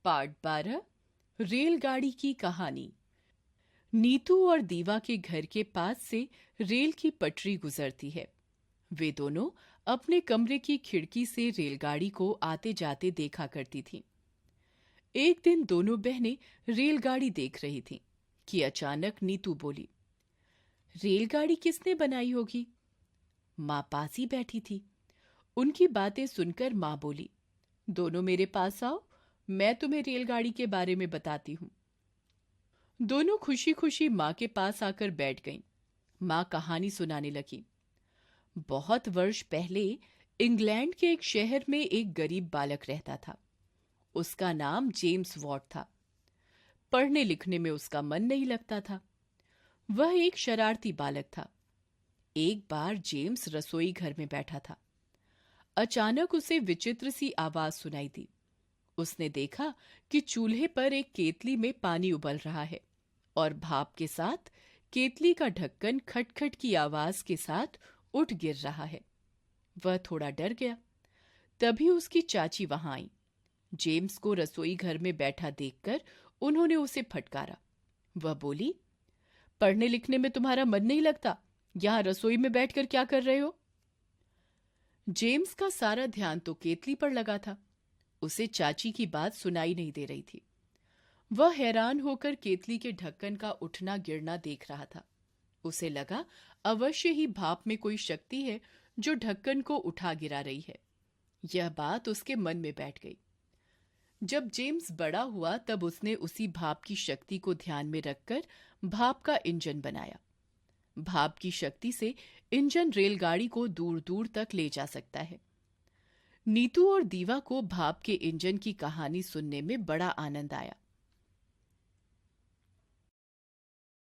Part 12 रेलगाड़ी की कहानी। नीतू और दीवा के घर के पास से रेल की पटरी गुजरती है। वे दोनों अपने कमरे की खिड़की से रेलगाड़ी को आते जाते देखा करती थीं। एक दिन दोनों बहनें रेलगाड़ी देख रही थीं कि अचानक नीतू बोली, रेलगाड़ी किसने बनाई होगी? माँ पास ही बैठी थी। उनकी बातें सुनकर माँ बोली, दोनों मेरे पास आओ, मैं तुम्हें रेलगाड़ी के बारे में बताती हूँ। दोनों खुशी खुशी माँ के पास आकर बैठ गईं। माँ कहानी सुनाने लगी। बहुत वर्ष पहले इंग्लैंड के एक शहर में एक गरीब बालक रहता था। उसका नाम जेम्स वॉट था। पढ़ने लिखने में उसका मन नहीं लगता था। वह एक शरारती बालक था। एक बार जेम्स रसोई घर में बैठा था। अचानक उसे विचित्र सी आवाज सुनाई दी। उसने देखा कि चूल्हे पर एक केतली में पानी उबल रहा है और भाप के साथ केतली का ढक्कन खटखट की आवाज के साथ उठ गिर रहा है। वह थोड़ा डर गया। तभी उसकी चाची वहां आई। जेम्स को रसोई घर में बैठा देखकर उन्होंने उसे फटकारा। वह बोली, पढ़ने लिखने में तुम्हारा मन नहीं लगता? यहां रसोई में बैठकर क्या कर रहे हो? जेम्स का सारा ध्यान तो केतली पर लगा था। उसे चाची की बात सुनाई नहीं दे रही थी। वह हैरान होकर केतली के ढक्कन का उठना गिरना देख रहा था। उसे लगा अवश्य ही भाप में कोई शक्ति है जो ढक्कन को उठा गिरा रही है। यह बात उसके मन में बैठ गई। जब जेम्स बड़ा हुआ तब उसने उसी भाप की शक्ति को ध्यान में रखकर भाप का इंजन बनाया। भाप की शक्ति से इंजन रेलगाड़ी को दूर दूर तक ले जा सकता है। नीतू और दीवा को भाप के इंजन की कहानी सुनने में बड़ा आनंद आया।